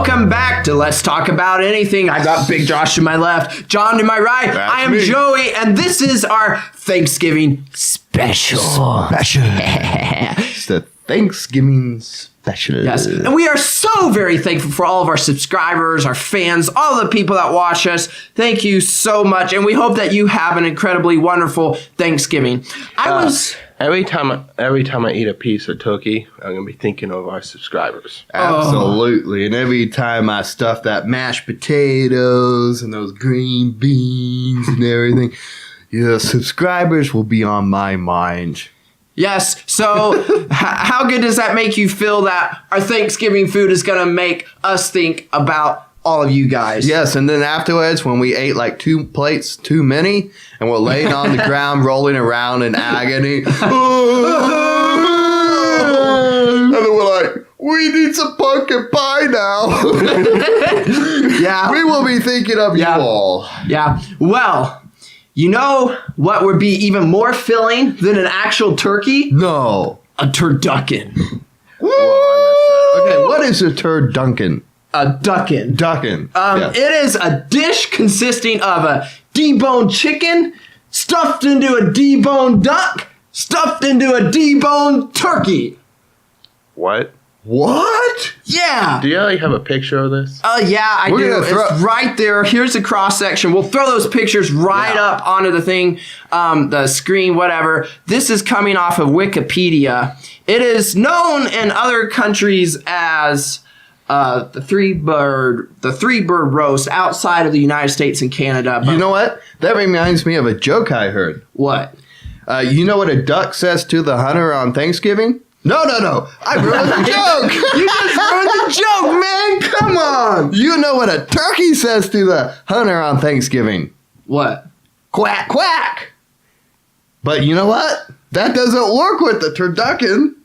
Welcome back to Let's Talk About Anything. I got Big Josh to my left, John to my right. I am Joey, and this is our Thanksgiving special. It's the Thanksgiving special. Yes, and we are so very thankful for all of our subscribers, our fans, all the people that watch us. Thank you so much, and we hope that you have an incredibly wonderful Thanksgiving. Every time I eat a piece of turkey, I'm gonna be thinking of our subscribers. Absolutely. And every time I stuff that mashed potatoes and those green beans and everything, your subscribers will be on my mind. Yes, so how good does that make you feel that our Thanksgiving food is going to make us think about all of you guys? Yes, and then afterwards, when we ate like 2 plates too many, and we're laying on the ground rolling around in agony, and then we're like, we need some pumpkin pie now. Yeah. We will be thinking of you all. Yeah, well, you know what would be even more filling than an actual turkey? No. A turducken. Okay, what is a turducken? A duckin. Duckin. It is a dish consisting of a deboned chicken stuffed into a deboned duck stuffed into a deboned turkey. What? What? Yeah. Do you already have a picture of this? Yeah, I do. It's right there. Here's the cross section. We'll throw those pictures right up onto the thing, the screen, whatever. This is coming off of Wikipedia. It is known in other countries as the three bird roast outside of the United States and Canada. You know what? That reminds me of a joke I heard. What? You know what a duck says to the hunter on Thanksgiving? No. I ruined the joke. You just ruined the joke, man. Come on. You know what a turkey says to the hunter on Thanksgiving? What? Quack, quack. But you know what? That doesn't work with the turducken.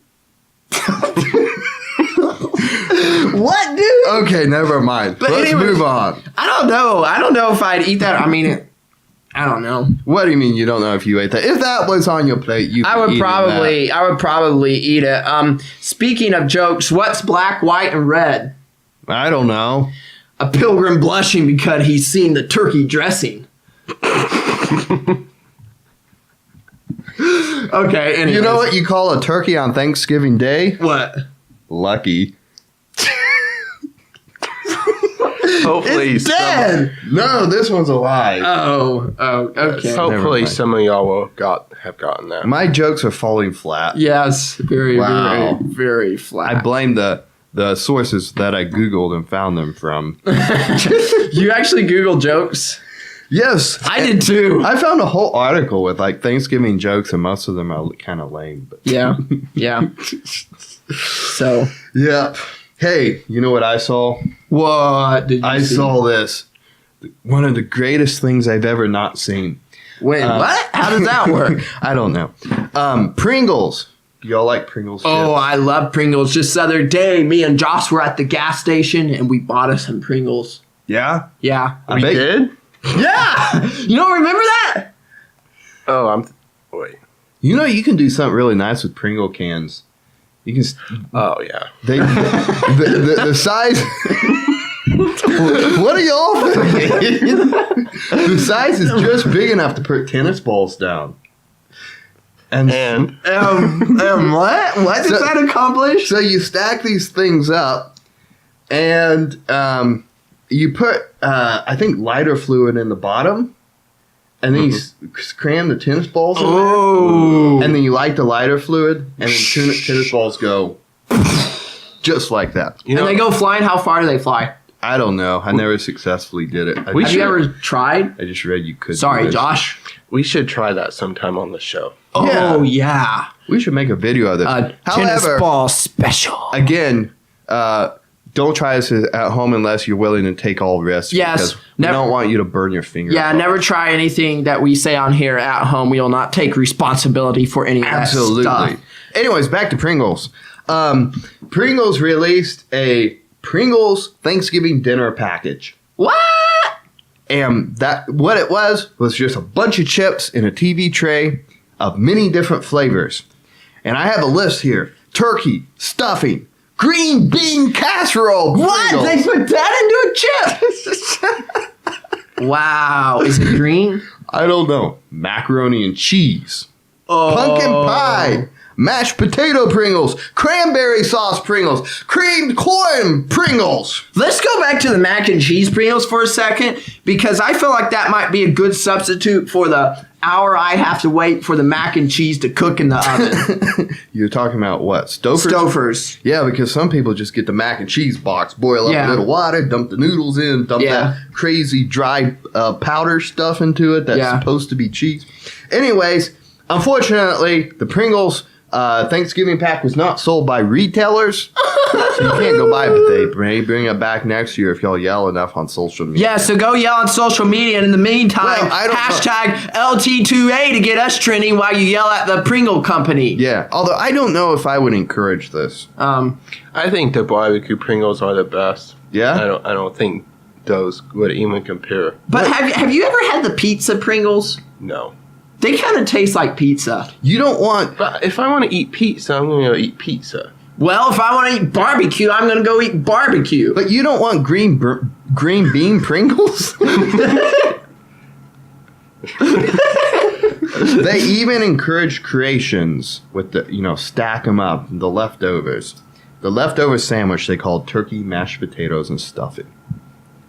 What, dude? Okay, never mind. But Let's anyway, move on. I don't know if I'd eat that. I mean, I don't know. What do you mean you don't know if you ate that? If that was on your plate, I would probably eat it. Speaking of jokes, what's black, white, and red? I don't know. A pilgrim blushing because he's seen the turkey dressing. Okay, anyways. You know what you call a turkey on Thanksgiving Day? What? Lucky. Hopefully it's dead. No, this one's alive. Oh, okay. Hopefully some of y'all will have gotten that. My jokes are falling flat. Yes, very flat. I blame the sources that I Googled and found them from. You actually Google jokes? Yes. I did too. I found a whole article with like Thanksgiving jokes, and most of them are kind of lame. But. Yeah. So. Yep. Hey, you know what I saw? What did you see? Saw this. One of the greatest things I've ever not seen. Wait, what? How does that work? I don't know. Pringles. Y'all like Pringles chips? Oh, I love Pringles. Just the other day, me and Josh were at the gas station, and we bought us some Pringles. Yeah? Yeah. We did? Yeah! You don't remember that? Oh, wait. You know, you can do something really nice with Pringle cans. You can. Oh yeah. The size. What are y'all thinking? The size is just big enough to put tennis balls down. And what? What does that accomplish? So you stack these things up, and you put I think lighter fluid in the bottom. And then you cram the tennis balls in there. And then you light the lighter fluid. And then tennis balls go just like that. And they go flying? How far do they fly? I don't know. I never successfully did it. Have you ever tried? I just read you could. Sorry, Josh. We should try that sometime on the show. Oh, yeah. We should make a video of this. Tennis ball special. Again, don't try this at home unless you're willing to take all risks. Yes. We don't want you to burn your finger. Yeah, never try anything that we say on here at home. We will not take responsibility for any of that stuff. Anyways, back to Pringles. Pringles released a Pringles Thanksgiving dinner package. What? And what it was just a bunch of chips in a TV tray of many different flavors. And I have a list here. Turkey, stuffing, green bean casserole. What? Pringles. They put that into a chip? Wow. Is it green? I don't know. Macaroni and cheese. Oh. Pumpkin pie. Mashed potato Pringles. Cranberry sauce Pringles. Creamed corn Pringles. Let's go back to the mac and cheese Pringles for a second, because I feel like that might be a good substitute for the hour I have to wait for the mac and cheese to cook in the oven. You're talking about what? Stofers? Stofers. Yeah, because some people just get the mac and cheese box, boil up a little water, dump the noodles in, dump that crazy dry powder stuff into it that's supposed to be cheese. Anyways, unfortunately, the Pringles Thanksgiving pack was not sold by retailers, so you can't go buy it, but they may bring it back next year if y'all yell enough on social media. Yeah, so go yell on social media, and in the meantime, Well, hashtag LT2A to get us trending while you yell at the Pringle company. Yeah, although I don't know if I would encourage this. I think the barbecue Pringles are the best. Yeah? I don't think those would even compare. But have you ever had the pizza Pringles? No. They kind of taste like pizza. You don't want... But if I want to eat pizza, I'm going to eat pizza. Well, if I want to eat barbecue, I'm going to go eat barbecue. But you don't want green bean Pringles? They even encourage creations with the, stack them up, the leftovers. The leftover sandwich they call turkey, mashed potatoes, and stuffing.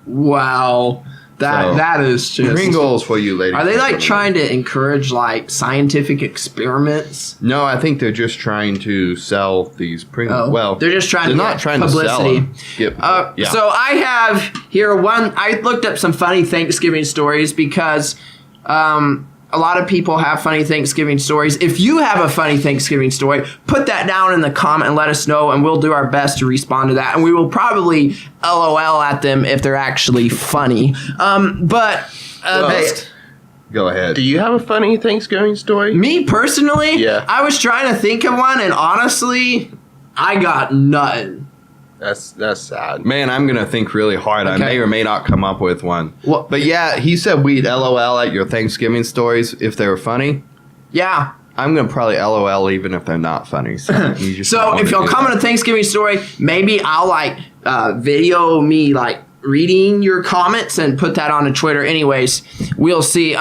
Wow. That is just... Pringles for you, ladies. Are they like trying to encourage like scientific experiments? No, I think they're just trying to sell these Pringles. Oh, well, they're just trying to not get trying publicity. to sell them. So I have here I looked up some funny Thanksgiving stories because a lot of people have funny Thanksgiving stories. If you have a funny Thanksgiving story, put that down in the comment and let us know, and we'll do our best to respond to that. And we will probably LOL at them if they're actually funny. Hey, go ahead. Do you have a funny Thanksgiving story? Me personally, Yeah. I was trying to think of one, and honestly, I got nothing. That's sad. Man, I'm going to think really hard. I Okay. may or may not come up with one. Well- But yeah, he said we'd LOL at your Thanksgiving stories if they were funny. Yeah. I'm going to probably LOL even if they're not funny. So, you just might So wanna if you'll do comment that. a Thanksgiving story, maybe I'll video me reading your comments and put that on Twitter. Anyways, we'll see.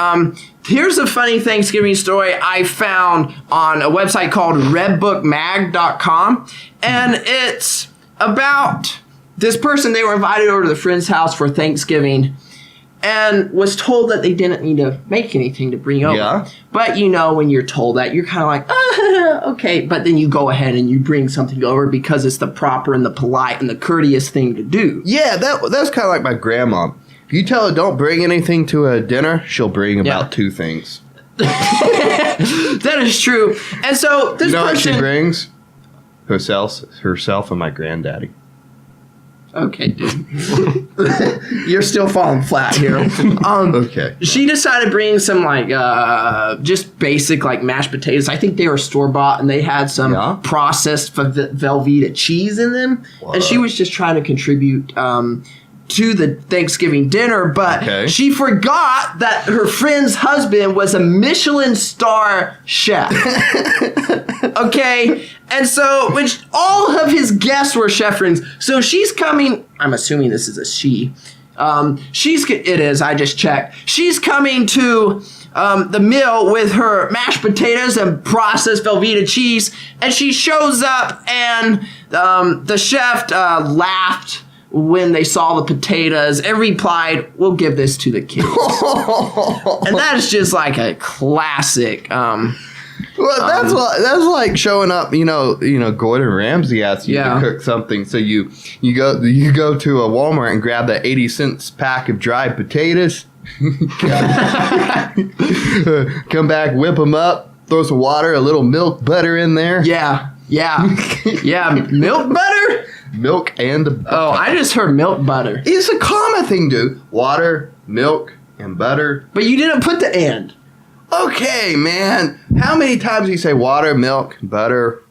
Here's a funny Thanksgiving story I found on a website called redbookmag.com, and it's about this person. They were invited over to the friend's house for Thanksgiving and was told that they didn't need to make anything to bring over. Yeah. But when you're told that, you're kind of like, okay. But then you go ahead and you bring something over because it's the proper and the polite and the courteous thing to do. Yeah, that's kind of like my grandma. If you tell her don't bring anything to a dinner, she'll bring about two things. That is true. And so this You know what person... she brings? Herself and my granddaddy. Okay, dude. You're still falling flat here. Okay. She decided to bring some just basic mashed potatoes. I think they were store-bought, and they had some processed Velveeta cheese in them. What? And she was just trying to contribute to the Thanksgiving dinner, but she forgot that her friend's husband was a Michelin star chef. Okay, and so which all of his guests were chef friends. So she's coming. I'm assuming this is a she. It is. I just checked. She's coming to the meal with her mashed potatoes and processed Velveeta cheese, and she shows up, and the chef laughed when they saw the potatoes and replied, "We'll give this to the kids." And that is just like a classic. Well, that's like showing up. Gordon Ramsay asks you to cook something, so you go to a Walmart and grab that 80 cents pack of dried potatoes. Come back, whip them up, throw some water, a little milk, butter in there. Yeah. Milk butter. Milk and Oh, I just heard milk butter. It's a common thing, dude. Water, milk, and butter. But you didn't put the and. Okay, man. How many times do you say water, milk, butter?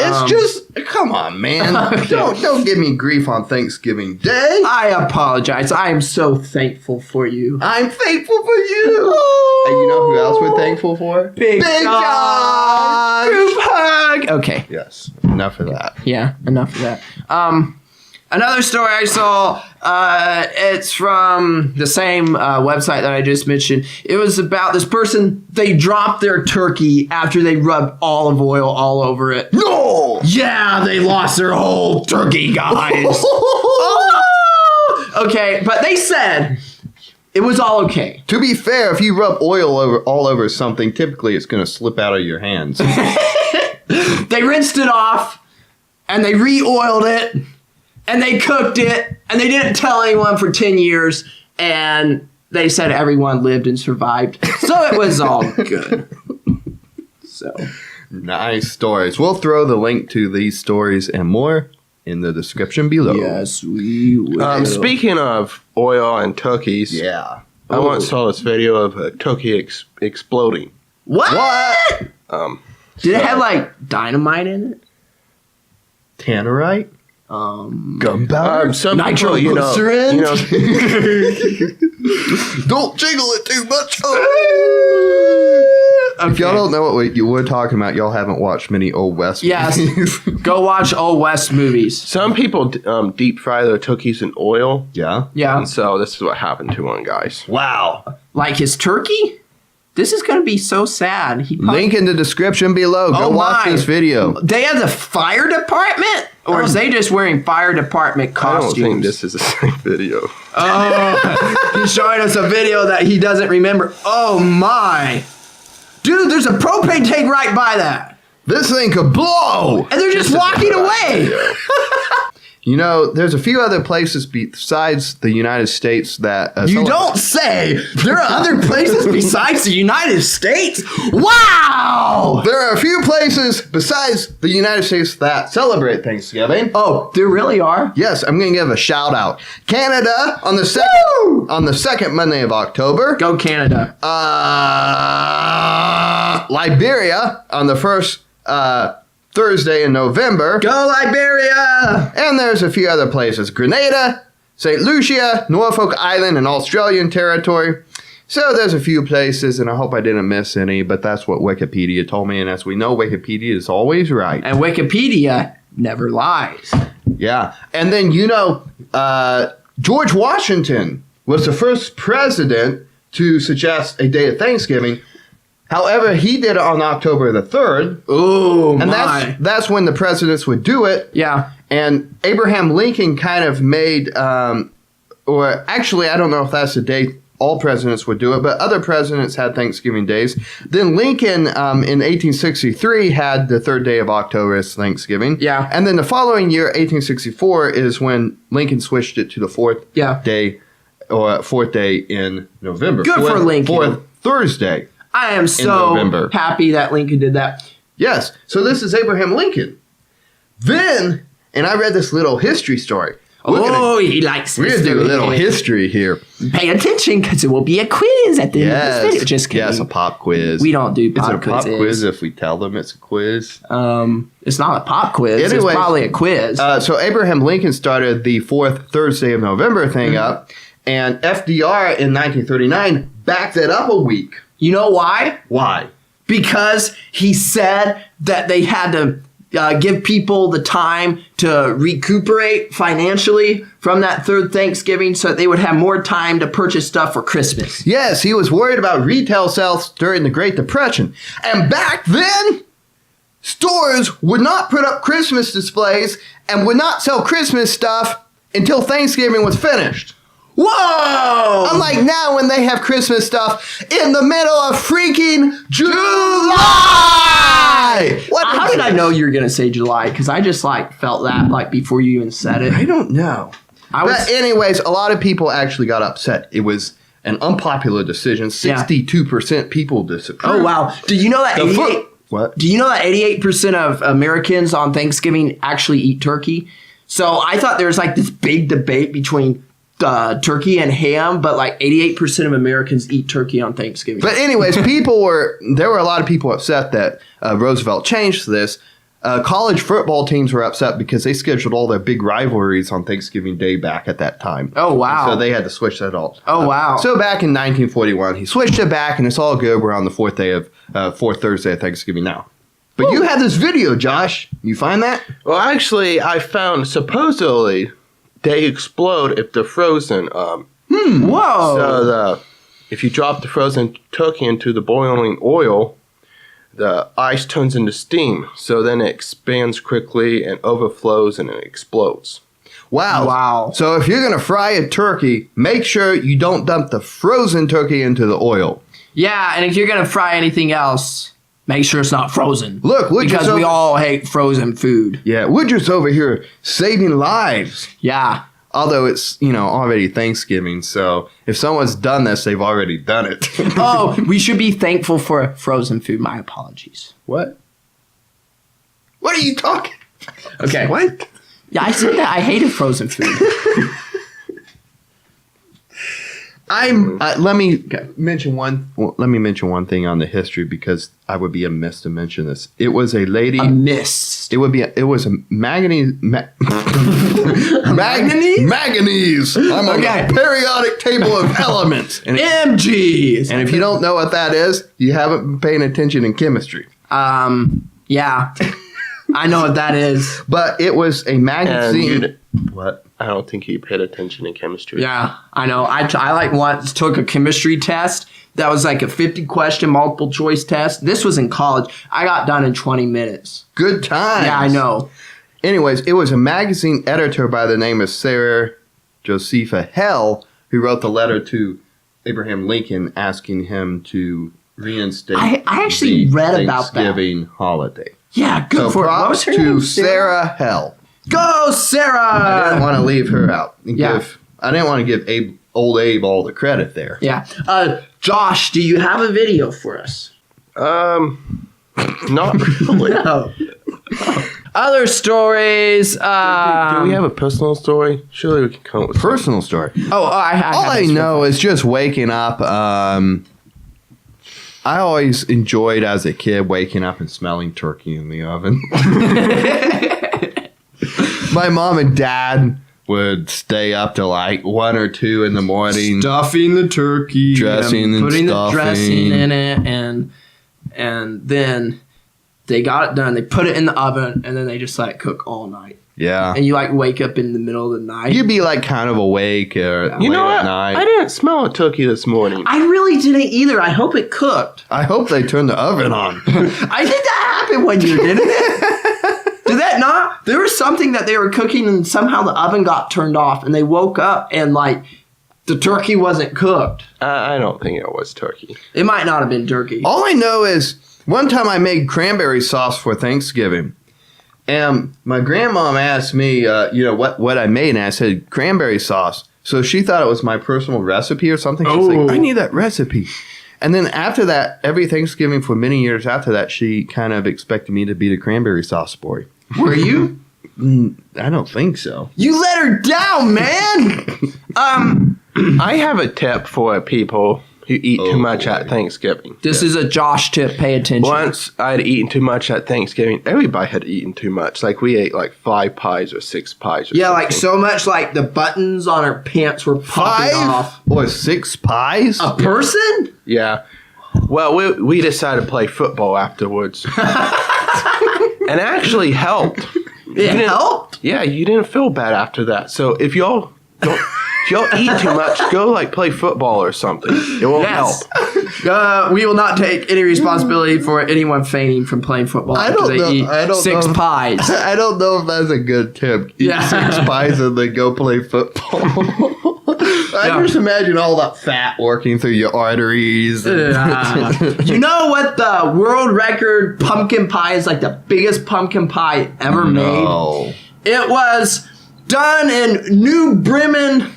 It's just, come on, man. Okay. Don't give me grief on Thanksgiving Day. I apologize. I am so thankful for you. I'm thankful for you. And you know who else we're thankful for? Big John. John. Group hug. Okay. Yes. Enough of that. Yeah, enough of that. Another story I saw, it's from the same website that I just mentioned. It was about this person, they dropped their turkey after they rubbed olive oil all over it. No! Yeah, they lost their whole turkey, guys. Okay, but they said it was all okay. To be fair, if you rub oil all over something, typically it's going to slip out of your hands. They rinsed it off, and they re-oiled it, and they cooked it, and they didn't tell anyone for 10 years, and they said everyone lived and survived. So it was all good. So Nice stories. We'll throw the link to these stories and more in the description below. yes, we will. Speaking of oil and turkeys, Yeah. I once saw this video of a turkey exploding. What? Um, Did it have like dynamite in it? Tannerite? Gunpowder? some people, you know, Nitroglycerin? Don't jiggle it too much. If y'all don't know what we're talking about, y'all haven't watched many Old West Yes. movies. Go watch Old West movies. some people deep fry their turkeys in oil, Yeah. Yeah. and so this is what happened to one guy's. Wow. Like his turkey? This is going to be so sad. He probably, Link in the description below. Go Oh watch my. this video. They have the fire department? Or is they just wearing fire department I costumes? don't think this is the same video. Oh, he's showing us a video that he doesn't remember. Oh my. Dude, there's a propane tank right by that. This thing could blow. And they're just walking away. You know, there's a few other places besides the United States that... You don't say. There are other places besides the United States? Wow. There are a few places besides the United States that celebrate Thanksgiving. Oh, there really are? Yes, I'm going to give a shout out. Canada on the second Monday of October. Go Canada. Liberia on the first Thursday in November. Go Liberia. And there's a few other places. Grenada, St. Lucia, Norfolk Island, and Australian Territory. So there's a few places, and I hope I didn't miss any, but that's what Wikipedia told me. And as we know, Wikipedia is always right. And Wikipedia never lies. Yeah. And then, you know, George Washington was the first president to suggest a day of Thanksgiving. However, he did it on October the 3rd. Oh, And my. that's when the presidents would do it. Yeah. And Abraham Lincoln kind of made, or actually, I don't know if that's the day all presidents would do it, but other presidents had Thanksgiving days. Then Lincoln, in 1863, had the 3rd day of October as Thanksgiving. Yeah. And then the following year, 1864, is when Lincoln switched it to the 4th Yeah. day, or 4th day in November. Good for Lincoln. 4th Thursday. I am so November. happy that Lincoln did that. Yes. So this is Abraham Lincoln. Then, and I read this little history story. He likes We're going to do a little history here. Pay attention because it will be a quiz at the end of this video. Just kidding. Yes, a pop quiz. We don't do Is it pop a pop quizzes. quiz if we tell them it's a quiz? It's not a pop quiz. Anyways, it's probably a quiz. So Abraham Lincoln started the 4th Thursday of November thing Mm-hmm. up, and FDR in 1939 backed it up a week. You know why? Why? Because he said that they had to give people the time to recuperate financially from that 3rd Thanksgiving so that they would have more time to purchase stuff for Christmas. Yes, he was worried about retail sales during the Great Depression. And back then, stores would not put up Christmas displays and would not sell Christmas stuff until Thanksgiving was finished. Whoa! Unlike now when they have Christmas stuff in the middle of freaking July! How did I know you were going to say July? Because I just felt that before you even said it. I don't know. But anyways, a lot of people actually got upset. It was an unpopular decision. 62% people disapproved. Oh, wow. Do you know that 88... What? Do you know that 88% of Americans on Thanksgiving actually eat turkey? So I thought there was this big debate between turkey and ham, but 88% of Americans eat turkey on Thanksgiving. But anyways, there were a lot of people upset that Roosevelt changed this. College football teams were upset because they scheduled all their big rivalries on Thanksgiving Day back at that time. Oh, wow. And so they had to switch that all. Oh, wow. So back in 1941, he switched it back, and it's all good. We're on the 4th Thursday of Thanksgiving now. But you had this video, Josh. You find that? Well, actually, I found supposedly they explode if they're frozen. Whoa. So if you drop the frozen turkey into the boiling oil, the ice turns into steam. So then it expands quickly and overflows and it explodes. Wow. So if you're going to fry a turkey, make sure you don't dump the frozen turkey into the oil. Yeah, and if you're going to fry anything else, make sure it's not frozen. Look, because we all hate frozen food. Yeah, we're just over here saving lives. Yeah. Although it's, already Thanksgiving, so if someone's done this, they've already done it. Oh, we should be thankful for frozen food. My apologies. What? What are you talking? Okay. What? Yeah, I said that. I hated frozen food. Let me mention one thing on the history because I would be amiss to mention this. It was a lady. Amiss. It was a manganese. Manganese. I'm on the periodic table of elements. And MG. And if you don't know what that is, you haven't been paying attention in chemistry. Yeah. I know what that is. But it was a magazine. What? I don't think you paid attention in chemistry. Yeah, I know. I once took a chemistry test that was like a 50-question multiple choice test. This was in college. I got done in 20 minutes. Good times. Yeah, I know. Anyways, it was a magazine editor by the name of Sarah Josepha Hell who wrote the letter to Abraham Lincoln asking him to reinstate I actually read about that. Thanksgiving holiday. Yeah, good So for props What was her to name? Sarah Hell. Go, Sarah! I didn't want to leave her out. Yeah. I didn't want to give old Abe all the credit there. Yeah. Josh, do you have a video for us? Not really. No. Other stories. Do we have a personal story? Surely we can come up with Personal story. All I know is just waking up. I always enjoyed as a kid waking up and smelling turkey in the oven. My mom and dad would stay up till like 1 or 2 in the morning. Stuffing the turkey. Dressing and putting stuffing. the dressing in it. And then they got it done. They put it in the oven. And then they just cook all night. Yeah. And you wake up in the middle of the night. You'd be kind of awake or late at night. I didn't smell a turkey this morning. I really didn't either. I hope it cooked. I hope they turned the oven on. I think that happened one year, didn't it? Did that not? There was something that they were cooking and somehow the oven got turned off and they woke up and the turkey wasn't cooked. I don't think it was turkey. It might not have been turkey. All I know is one time I made cranberry sauce for Thanksgiving. And my grandmom asked me, what I made, and I said cranberry sauce. So she thought it was my personal recipe or something. She's like, I need that recipe. And then after that, every Thanksgiving for many years after that, she kind of expected me to be the cranberry sauce boy. Were you? I don't think so. You let her down, man! I have a tip for people who eat too much at Thanksgiving. This is a Josh tip. Pay attention. Once I had eaten too much at Thanksgiving. Everybody had eaten too much. We ate 5 pies or 6 pies. Or something. So much the buttons on her pants were popping 5 off. or 6 pies? A person? Yeah. Well, we decided to play football afterwards. And it actually helped. It helped? Yeah, you didn't feel bad after that. So if y'all eat too much, go play football or something. It won't help. We will not take any responsibility for anyone fainting from playing football. I don't know. Eat 6 pies. I don't know if that's a good tip. Eat 6 pies and then go play football. I just imagine all that fat working through your arteries. You know what the world record pumpkin pie is? The biggest pumpkin pie ever made? It was done in New Bremen.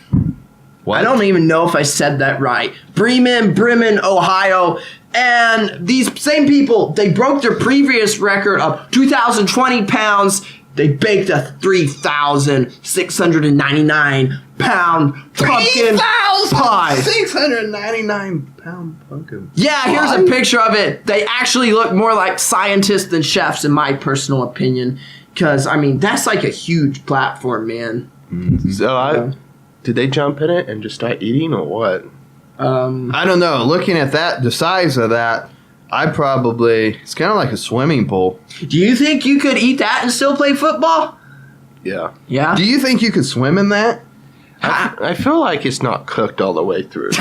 What? I don't even know if I said that right. Bremen, Ohio. And these same people, they broke their previous record of 2,020 pounds. They baked a 3,699 pound pumpkin pie. 699 pound pumpkin. Yeah, here's a picture of it. They actually look more like scientists than chefs, in my personal opinion. Because, that's a huge platform, man. Mm-hmm. So, did they jump in it and just start eating or what? I don't know. Looking at that, the size of that, It's kind of like a swimming pool. Do you think you could eat that and still play football? Yeah. Yeah. Do you think you could swim in that? I feel like it's not cooked all the way through.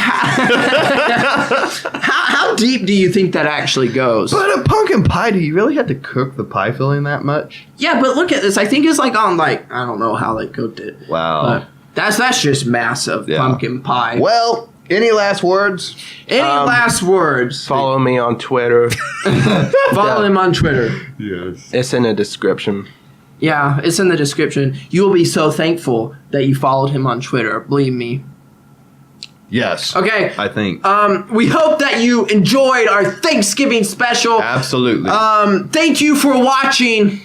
How deep do you think that actually goes? But a pumpkin pie, do you really have to cook the pie filling that much? Yeah, but look at this. I think it's like on I don't know how they cooked it. Wow. But that's just massive pumpkin pie. Well, any last words? Any last words? Follow me on Twitter. Follow him on Twitter. Yes. It's in the description. Yeah, it's in the description. You will be so thankful that you followed him on Twitter. Believe me. Yes. Okay. I think. We hope that you enjoyed our Thanksgiving special. Absolutely. Thank you for watching.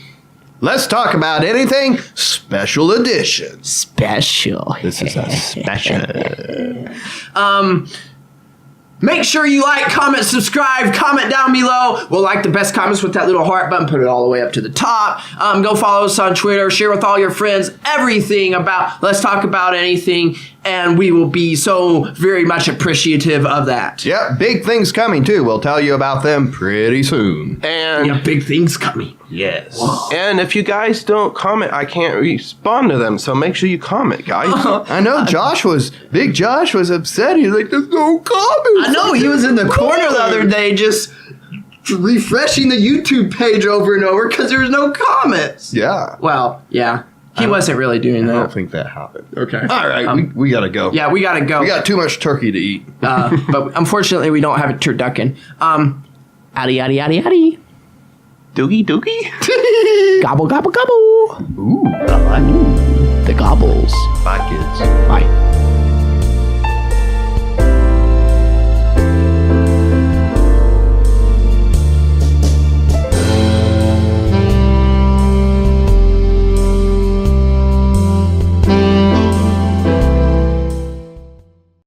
Let's talk about anything special edition. Special. This is a special. Make sure you like, comment, subscribe, comment down below. We'll like the best comments with that little heart button. Put it all the way up to the top. Go follow us on Twitter. Share with all your friends everything about Let's Talk About Anything. And we will be so very much appreciative of that. Yep, big things coming too. We'll tell you about them pretty soon. And Yeah, big things coming. Yes. and if you guys don't comment, I can't respond to them. So make sure you comment, guys. I know Big Josh was upset. He's like, there's no comments. I know, he was in the corner the other day just refreshing the YouTube page over and over because there was no comments. Yeah. Well, yeah. He wasn't really doing I don't that. think that happened. Okay. All right, we gotta go. Yeah, we gotta go. We got too much turkey to eat. But unfortunately, we don't have a turducken. Addy, addy, addy, addy. Doogie doogie. Gobble, gobble, gobble. Ooh, I like it. The gobbles. Bye, kids. Bye.